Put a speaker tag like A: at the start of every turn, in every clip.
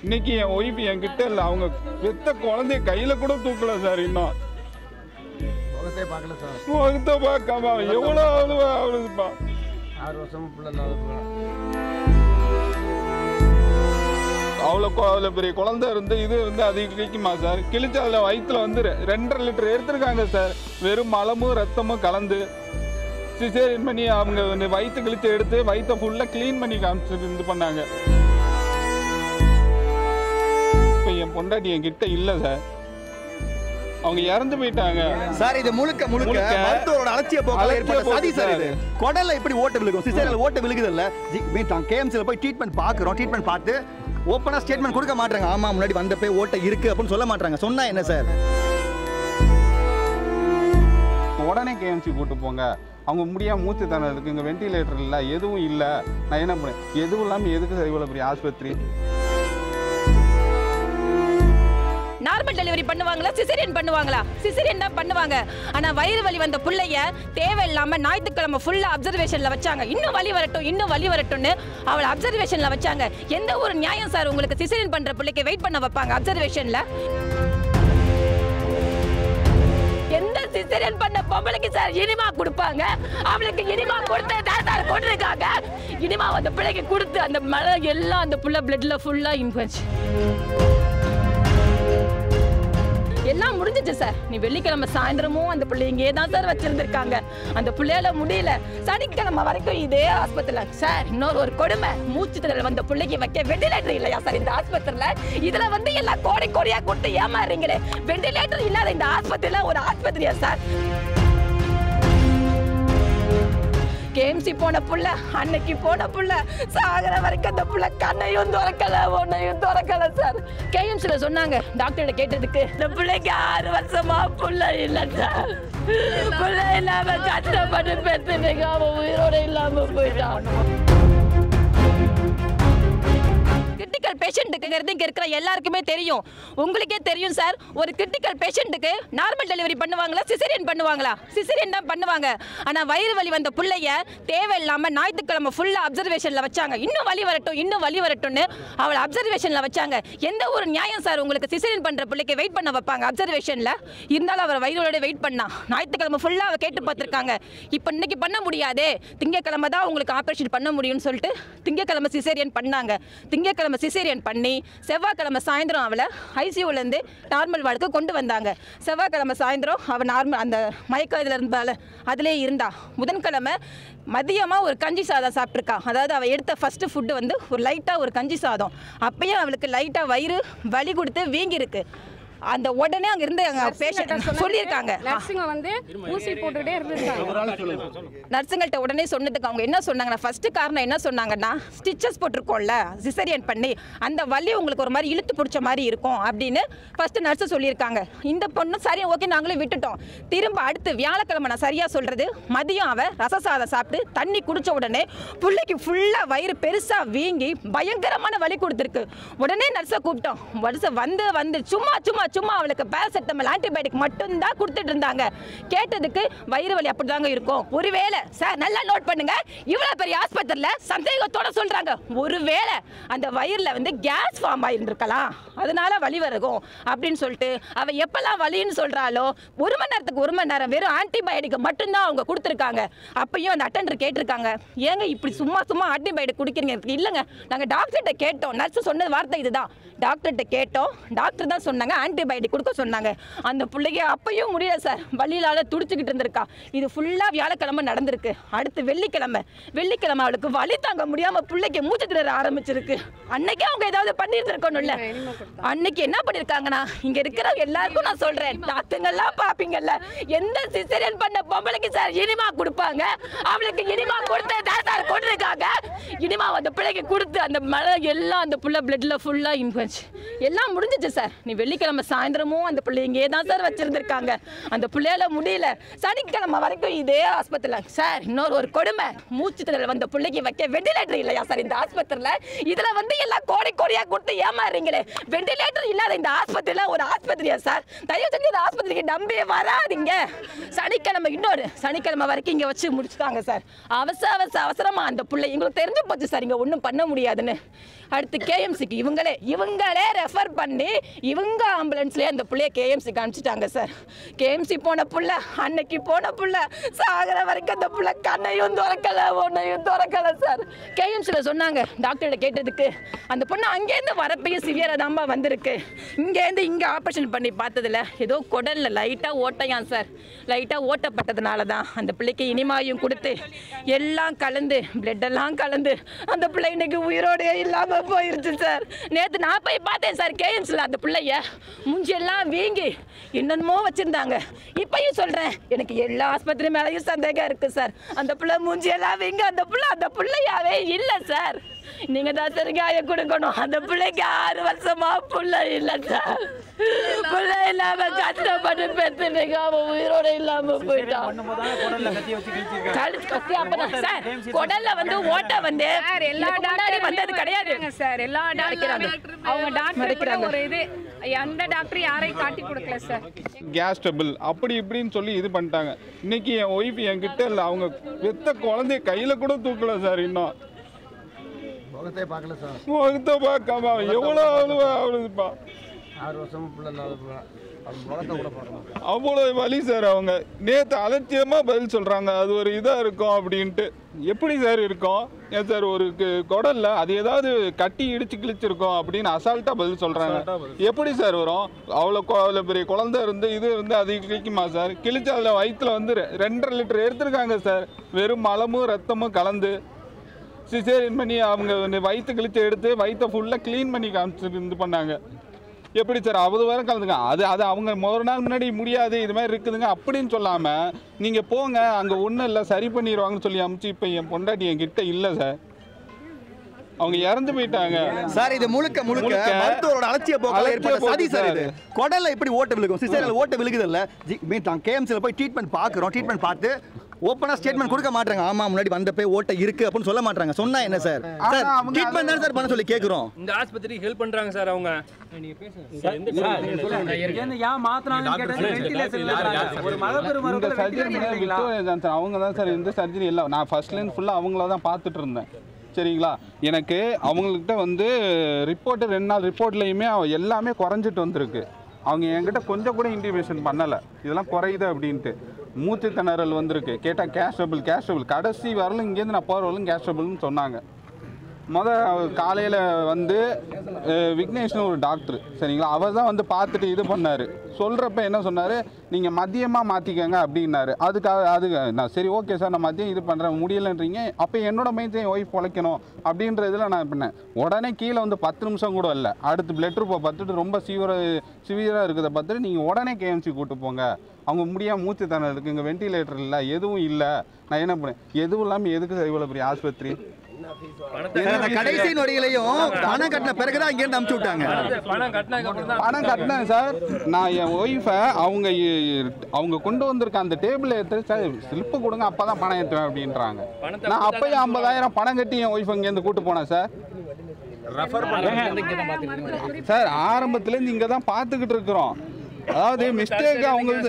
A: இன்னைக்கு என் ஒய்ஃப் என்கிட்ட இல்லை, அவங்க பெத்த குழந்தைய கையில் கூட தூக்கல சார். இன்னும்
B: முகத்தை பார்க்கல சார்.
A: முகத்தை பார்க்காம எவ்வளோ அவ்வளோதுப்பா.
B: 6 வருஷமும் பிள்ளை
A: அவ்வளோ பெரிய குழந்தை இருந்து இது வந்து அது கிழிக்குமா சார்? கிழிச்சு அதில் வயிற்றுல வந்து 2.5 லிட்டர் எடுத்துருக்காங்க சார். வெறும் மலமும் ரத்தமும் கலந்து சிசேரியன் பண்ணி அவங்க வயிற்று கிழிச்சு எடுத்து வயிற்றை ஃபுல்லாக க்ளீன் பண்ணி காமிச்சிட்டு இது பண்ணாங்க. இப்போ என் பொண்டாட்டி என்கிட்ட இல்லை சார், அவங்க இறந்து போயிட்டாங்க
C: சார். இது முழுக்க மருத்துவரோட அலட்சிய போக்கால ஏற்பட்ட சதி சார். இது குடல்ல எப்படி ஓட்ட விழுகும், சிசேரியன்ல ஓட்ட விழுகுது இல்ல. கேஎம்சில போய் ட்ரீட்மெண்ட் பார்க்குறோம், ட்ரீட்மெண்ட் பார்த்து ஓப்பனா ஸ்டேட்மெண்ட் கொடுக்க மாட்டாங்க. ஆமா முன்னாடி வந்தப்பே ஓட்ட இருக்கு அப்படின்னு சொல்ல மாட்டாங்க. சொன்னா என்ன சார்?
A: உடனே கேஎம்சி கூட்டு போங்க, அவங்க முடியாம மூச்சு தானே இருக்கு, இங்கே வெண்டிலேட்டர் இல்லை, எதுவும் இல்லை. நான் என்ன பண்ணேன், எதுவும் இல்லாமல் எதுக்கு சார் இவ்வளோ பெரிய ஆஸ்பத்திரி?
D: நார்மல் டெலிவரி பண்ணுவாங்களா, சிசேரியன் பண்ணுவாங்களா? சிசேரியன் தான் பண்ணுவாங்க. ஆனா வயிறு வலி வந்த புள்ளைய தேவையில்லாம ஞாயிற்றுக்கிழமை ஃபுல்லா அப்சர்வேஷன்ல வச்சாங்க. இன்னும் வலி வரட்டும்னு அவளை அப்சர்வேஷன்ல வச்சாங்க. எந்த ஒரு நியாயம் சார் உங்களுக்கு சிசேரியன் பண்ற பிள்ளைக்கு வெயிட் பண்ண வைப்பாங்க அப்சர்வேஷன்ல? எந்த சிசேரியன் பண்ண பொம்பளைக்கு சார் இனிமா கொடுப்பாங்க? அவளுக்கு இனிமா கொடுத்து சார் கொண்டிருக்காங்க. இனிமா அந்த பிள்ளைக்கு கொடுத்து அந்த மழை எல்லாம் அந்த புள்ள பிளட்ல ஃபுல்லா இன்ஃபெக்ஷன் எல்லாம் முடிஞ்சிச்சு சார். நீ வெள்ளிக்கிழமை சாயந்தரமும் அந்த பிள்ளை இங்கே தான் சார் வச்சிருந்திருக்காங்க. அந்த பிள்ளையால முடியல. சனிக்கிழமை வரைக்கும் இதே ஆஸ்பத்திரியில சார். இன்னொரு ஒரு கொடுமை, மூச்சு திணறல் வந்த பிள்ளைக்கு வைக்க வெண்டிலேட்டர் இல்லையா சார் இந்த ஆஸ்பத்திரியில? இதுல வந்து எல்லாம் கோடியா கொடுத்து ஏமாறுறீங்களே. வெண்டிலேட்டர் இல்லாத இந்த ஆஸ்பத்திரியில ஒரு ஆஸ்பத்திரியா சார்? கேஎம்சி போன புள்ள, அன்னைக்கு போன புள்ள, சாகர வரைக்கும் அந்த புள்ள கண்ணையும் திறக்கல ஒன்னையும் திறக்கல சார். கேஎம்சில சொன்னாங்க, டாக்டர்கிட்ட கேட்டதுக்கு இந்த பிள்ளைக்கு 6 வருஷமா புள்ள இல்லை சார். புள்ள இல்லாம கஷ்டப்பட்டு பெற்றுங்க, அவன் உயிரோட இல்லாம போயிட்டான். கிரிட்டிக்கல் பேஷண்ட்டுங்கிறது இங்கே இருக்கிற எல்லாருக்குமே தெரியும், உங்களுக்கே தெரியும் சார். ஒரு கிரிட்டிக்கல் பேஷண்ட்டுக்கு நார்மல் டெலிவரி பண்ணுவாங்களா, சிசேரியன் பண்ணுவாங்களா? சிசேரியன் தான் பண்ணுவாங்க. ஆனால் வயிறு வலி வந்த பிள்ளைய தேவையில்லாமல் ஞாயிற்றுக்கிழமை ஃபுல்லாக அப்சர்வேஷனில் வச்சாங்க. இன்னும் வலி வரட்டும்னு அவளை அப்சர்வேஷனில் வச்சாங்க. எந்த ஒரு நியாயம் சார் உங்களுக்கு சிசேரியன் பண்ணுற பிள்ளைக்கு வெயிட் பண்ண வைப்பாங்க அப்சர்வேஷனில்? இருந்தாலும் அவர் வயிறோட வெயிட் பண்ணா. ஞாயிற்றுக்கிழமை ஃபுல்லாக அவள் கேட்டு பார்த்துருக்காங்க. இப்போ இன்னைக்கு பண்ண முடியாதே, திங்கக்கிழமை தான் உங்களுக்கு ஆப்ரேஷன் பண்ண முடியும்னு சொல்லிட்டு திங்கக்கிழமை சிசேரியன் பண்ணாங்க. திங்கக்கிழமை சிசேரியன் பண்ணி செவ்வாய்க்கிழமை சாயந்தரம் அவளை ஐசியூலேருந்து நார்மல் வார்டுக்கு கொண்டு வந்தாங்க. செவ்வாய்க்கிழமை சாயந்தரம் அவள் நார்மல் அந்த மயக்க இதில் இருந்தால அதிலே இருந்தா. புதன்கிழமை மதியமாக ஒரு கஞ்சி சாதம் சாப்பிட்ருக்கா. அதாவது அவள் எடுத்த ஃபஸ்ட்டு ஃபுட்டு வந்து ஒரு லைட்டாக ஒரு கஞ்சி சாதம். அப்பயும் அவளுக்கு லைட்டாக வயிறு வலி கொடுத்து வீங்கிருக்கு. அந்த உடனே அங்க இருந்து பேஷண்ட் சொல்லியிருக்காங்க,
E: நர்ஸுங்க வந்து ஊசி போட்டுட்டே இருந்திருக்காங்க.
D: நர்ஸுங்கள்ட்ட உடனே சொன்னதுக்கு அவங்க என்ன சொன்னாங்கன்னா, ஃபர்ஸ்ட் காரணம் என்ன சொன்னாங்கன்னா, ஸ்டிச்சஸ் போட்டிருக்கோம்ல சிசேரியன் பண்ணி, அந்த வலி உங்களுக்கு ஒரு மாதிரி இழுத்து பிடிச்ச மாதிரி இருக்கும் அப்படின்னு ஃபர்ஸ்ட் நர்ஸு சொல்லியிருக்காங்க. இந்த பொண்ணு சரி ஓகே நாங்களும் விட்டுட்டோம். திரும்ப அடுத்து வியாழக்கிழமை நான் சரியாக சொல்கிறது, மதியம் அவள் ரசசாதம் சாப்பிட்டு தண்ணி குடித்த உடனே பிள்ளைக்கு ஃபுல்லாக வயிறு பெருசாக வீங்கி பயங்கரமான வலி கொடுத்துருக்கு. உடனே நர்ஸை கூப்பிட்டோம். வந்து சும்மா சும்மா சும்மா அவளுக்கு பேராசிட்டமால் ஆன்டிபயோட்டிக் மட்டும்தான் கொடுத்துட்டு இருந்தாங்க. கேட்டதுக்கு வயிறு வலி அப்படிதாங்க இருக்கும். ஒருவேளை சார் நல்லா நோட் பண்ணுங்க, இவ்வளவு பெரிய ஆஸ்பத்திரியில சந்தேகத்தோட சொல்றாங்க, ஒருவேளை அந்த வயிறுல வந்து கேஸ் ஃபார்ம் ஆயிருந்திருக்கலாம், அதனால வலி வருகும் அப்படின்னு சொல்லிட்டு அவ எப்பெல்லாம் வலின்னு சொல்றாளோ 1 மணி நேரத்துக்கு 1 மணி நேரம் வெறும் ஆன்டிபயோட்டிக் மட்டும்தான் அவங்க கொடுத்துருக்காங்க. அப்பயும் அந்த அட்டெண்டர் கேட்டிருக்காங்க, ஏங்க இப்படி சும்மா சும்மா ஆன்டிபயோட்டிக் குடிக்கிறீங்க? இல்லைங்க, நாங்கள் டாக்டர்கிட்ட கேட்டோம், நர்ஸ் சொன்னது வார்த்தை இதுதான், டாக்டர்கிட்ட கேட்டோம், டாக்டர் தான் சொன்னாங்க ஆன்டிபயோட்டிக் கொடுக்க சொன்னாங்க. அந்த பிள்ளைக்கு அப்பயும் முடியல சார், வலியிலால துடிச்சுக்கிட்டு இருந்திருக்கா. இது ஃபுல்லாக வியாழக்கிழமை நடந்திருக்கு. அடுத்து வெள்ளிக்கிழமை அவளுக்கு வலி தாங்க முடியாம பிள்ளைக்கு மூச்சு திணற ஆரம்பிச்சிருக்கு. அன்னைக்கே அவங்க ஏதாவது பண்ணியிருந்திருக்கணும்ல. அன்னைக்கு என்ன பண்ணிருக்காங்கன்னா, இங்க இருக்கிற எல்லாருக்கும் நான் சொல்றேன், டாக்டருங்கெல்லாம் பாப்பீங்கல்ல, எந்த சிசேரியன் பண்ண பொம்பளைக்கு சார் இனிமா கொடுப்பாங்க? அவளுக்கு இனிமா கொடுத்து சார் கொண்டிருக்காங்க. இனிமா அந்த பிள்ளைக்கு கொடுத்து அந்த மழை எல்லாம் அந்த புள்ள பிளட்ல ஃபுல்லா இன்ஃபெக்ஷன் எல்லாம் முடிஞ்சிச்சு சார். நீ வெள்ளிக்கிழமை சாயந்தரமும் அந்த பிள்ளை இங்கே தான் சார் வச்சிருந்திருக்காங்க. அந்த பிள்ளையால முடியல. சனிக்கிழமை வரைக்கும் இதே ஆஸ்பத்திரியில சார். இன்னொரு ஒரு கொடுமை, மூச்சு திணறல் வந்த பிள்ளைக்கு வைக்க வெண்டிலேட்டர் இல்லையா சார் இந்த ஆஸ்பத்திரியில? இதுல வந்து எல்லாம் கோடியா கொடுத்து ஏமாறுறீங்களே. வெண்டிலேட்டர் இல்லாத இந்த ஆஸ்பத்திரியில ஒரு ஆஸ்பத்திரியா சார்? தயவு செஞ்சு இந்த ஆஸ்பத்திரிக்கு நம்பி வராதிங்க. சனிக்கிழமை வரைக்கும் இங்க வச்சு முடிச்சுட்டாங்க சார். அவசரமா அந்த பிள்ளை எங்களுக்கு தெரிஞ்சு போச்சு சார், இங்க ஒன்றும் பண்ண முடியாதுன்னு. அடுத்து கேஎம்சிக்கு இவங்களே இவங்களே ரெஃபர் பண்ணி இவங்க ஆம்புலன்ஸ்லேயே அந்த பிள்ளைய கேஎம்சிக்கு அனுப்பிச்சிட்டாங்க சார். கேஎம்சி போன புள்ள அன்னைக்கு போன புள்ள சாகிற வரைக்கும் அந்த புள்ள கண்ணையும் திறக்கலை ஒன்னையும் திறக்கலை சார். கேஎம்சியில் சொன்னாங்க டாக்டர்கிட்ட கேட்டதுக்கு அந்த பொண்ணு அங்கேருந்து வரப்பையும் சிவியராக தான்மா வந்திருக்கு, இங்கேருந்து இங்கே ஆப்ரேஷன் பண்ணி பார்த்ததில்ல ஏதோ குடலில் லைட்டாக ஓட்டையான் சார். லைட்டாக ஓட்டப்பட்டதுனால தான் அந்த பிள்ளைக்கு இனிமாயும் கொடுத்து எல்லாம் கலந்து பிளட்டெல்லாம் கலந்து அந்த பிள்ளை இன்னைக்கு உயிரோடே இல்லாமல் போயிருச்சு சார். நேற்று நான் போய் பார்த்தேன் சார் கேஎம்சியில் அந்த பிள்ளைய மூஞ்சியெல்லாம் வீங்கி என்னென்னமோ வச்சுருந்தாங்க. இப்பயும் சொல்கிறேன் எனக்கு எல்லா ஆஸ்பத்திரி மேலேயும் சந்தேகம் இருக்குது சார். அந்த பிள்ளை மூஞ்சியெல்லாம் வீங்க அந்த பிள்ளையாவே இல்லை சார். நீங்க தான் சார் நியாயம் கொடுக்கணும். அந்த பிள்ளைக்கு 6 வருஷமா புள்ள இல்லை சார். புள்ள இல்லாம கஷ்டப்பட்டு பெற்றுங்க அவன் உயிரோட இல்லாம போயிட்டான். குடல்ல வந்து ஓட்ட வந்து
E: எல்லா டாக்டரும் வந்தது கிடையாது சார். எல்லா டாக்டரும் அவங்க டாக்டர் ஒரு இது எந்த டாக்டர் யாரையும் காட்டி கொடுக்கல சார்.
A: கேஸ் ட்ரபிள் அப்படி இப்படின்னு சொல்லி இது பண்ணிட்டாங்க. இன்னைக்கு என் ஒய்ஃப் என்கிட்ட இல்லை, அவங்க பெத்த குழந்தைய கையில் கூட தூக்கல சார். இன்னும்
B: முகத்தையே பார்க்கல சார்.
A: முகத்தை பார்க்காம எவ்வளோ அவ்வளோதுப்பா
B: 6 வருஷமும் பிள்ளை இல்லாத அவங்க முகத்தை கூட பார்க்கணும்.
A: அவ்வளோ வலி சார். அவங்க நேற்று அலட்சியமாக பதில் சொல்கிறாங்க அது ஒரு இதாக இருக்கும் அப்படின்ட்டு. எப்படி சார் இருக்கும்? ஏன் சார் ஒரு குடல்ல அது ஏதாவது கட்டி இடிச்சு கிழிச்சிருக்கோம் அப்படின்னு அசால்ட்டாக பதில் சொல்கிறாங்க. எப்படி சார் வரும்? அவ்வளோ பெரிய குழந்தை இருந்து இது இருந்து அது கிழிக்குமா சார்? கிழிச்சு அதில் வயிற்றில் வந்து 2.5 லிட்டர் எடுத்திருக்காங்க சார். வெறும் மலமும் ரத்தமும் கலந்து சிசேரியன் பண்ணி அவங்க வயிற்று கிழிச்சு எடுத்து வயிற்றை ஃபுல்லாக க்ளீன் பண்ணி காமிச்சு இது பண்ணாங்க. எப்படி சார் அவ்வளோ வரை கலந்துங்க? அது அவங்க ஒரு நாள் முன்னாடி முடியாது இது மாதிரி இருக்குதுங்க அப்படின்னு சொல்லாமல் நீங்கள் போங்க அங்கே ஒன்றும் இல்லை சரி பண்ணிடுவாங்கன்னு சொல்லி அமுச்சு இப்போ என் பொண்டாட்டி என்கிட்ட இல்லை சார். அவங்க இறந்து போயிட்டாங்க
C: சார். இது முழுக்க மருத்துவரோட அலட்சிய போக்கால ஏற்பட்ட சதி சார். இது குடல்ல எப்படி ஓட்ட விழுகும்? சிசேரியன் ஓட்ட விழுகுது இல்ல? கேஎம்சியில் போய் ட்ரீட்மெண்ட் பார்க்குறோம். ட்ரீட்மெண்ட் பார்த்து ஓப்பனா ஸ்டேட்மெண்ட் கொடுக்க மாட்டாங்க. ஆமா முன்னாடி வந்தப்பே ஓட்ட இருக்கு அப்படின்னு சொல்ல மாட்டாங்க. சொன்னா என்ன சார்? சார் ட்ரீட்மெண்ட் தான் சார் பண்ண சொல்லி கேக்குறோம்.
F: இந்த ஆஸ்பத்திரிக்கு ஹெல்ப் பண்றாங்க சார் அவங்க. நீங்க பேசுங்க சார்.
G: ஏன் மாத்துறாங்க கேட்டா வென்டிலேஷன் இல்ல. ஒரு மகப்பேறு
A: இந்த சர்ஜரி தான் சார். அவங்க தான் சார் இந்த சர்ஜரி எல்லாம் நான் ஃபர்ஸ்ட்லேருந்து ஃபுல்லாக அவங்கள தான் பார்த்துட்டு இருந்தேன். சரிங்களா? எனக்கு அவங்கக்கிட்ட வந்து ரிப்போர்ட்டு 2 நாள் ரிப்போர்ட்லேயுமே எல்லாமே குறைஞ்சிட்டு வந்திருக்கு. அவங்க என்கிட்ட கொஞ்சம் கூட இன்டிமேஷன் பண்ணலை இதெல்லாம் குறையுது அப்படின்ட்டு. மூச்சு திணறல் வந்திருக்கு. கேட்டால் கேஷ் ட்ரபிள் கடைசி வரலும் இங்கேருந்து நான் போகிற வரலும் கேஷ் ட்ரபிள்னு சொன்னாங்க. காலையில் வந்து விக்னேஷ்னு ஒரு டாக்டர் சரிங்களா, அவர் தான் வந்து பார்த்துட்டு இது பண்ணார். சொல்கிறப்ப என்ன சொன்னார், நீங்கள் மதியமாக மாற்றிக்கங்க அப்படின்னாரு. நான் சரி ஓகே சார் நான் மதியம் இது பண்ணுறேன் முடியலைன்றீங்க. அப்போ என்னோட மைண்ட் என் ஒய்ஃப் பொழைக்கணும் அப்படின்றதில் நான் பண்ணேன். உடனே கீழே வந்து 10 நிமிஷம் கூட இல்லை, அடுத்து பிளட் ரிப்போர்ட் பார்த்துட்டு ரொம்ப சிவியராக இருக்கிறத பார்த்துட்டு நீங்கள் உடனே கேஎம்சி கூப்பிட்டு போங்க, அவங்க முடியாமல் மூச்சு தானே இருக்குது, இங்கே வென்டிலேட்டர் இல்லை எதுவும் இல்லை. நான் என்ன பண்ணேன், எதுவும் இல்லாமல் எதுக்கு சார் இவ்வளோ பெரிய ஆஸ்பத்திரி?
C: கடைசி நொடியிலையும் பணம் கட்டின பிறகுதான் இங்க இருந்து அனுப்பிச்சு விட்டாங்க.
A: பணம் கட்டினேன் சார். நான் என் ஒய்ஃபை அவங்க கொண்டு வந்திருக்க அந்த டேபிள் எடுத்து சார் ஸ்லிப்பு கொடுங்க அப்பதான் பணம் ஏற்றுவேன் அப்படின்றாங்க. நான் அப்பயும் 50,000 பணம் கட்டி என் ஒய்ஃப் இங்கேருந்து கூட்டு போனேன் சார். சார் ஆரம்பத்துலேருந்து இங்கே தான் பார்த்துக்கிட்டு இருக்கிறோம். அதாவது மிஸ்டேக் அவங்களது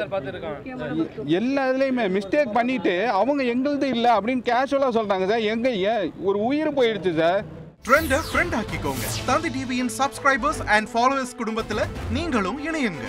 A: எல்லா இதுலேயுமே மிஸ்டேக் பண்ணிட்டு அவங்க எங்களுது இல்லை அப்படின்னு கேஷுவலாக சொல்கிறாங்க சார். ஒரு உயிர் போயிடுச்சு சார்.
H: ட்ரெண்டை ஃப்ரெண்ட் ஆக்கிக்கோங்க. தந்தி டிவியின் சப்ஸ்கிரைபர்ஸ் அண்ட் ஃபாலோவர்ஸ் குடும்பத்தில் நீங்களும் இணையுங்க.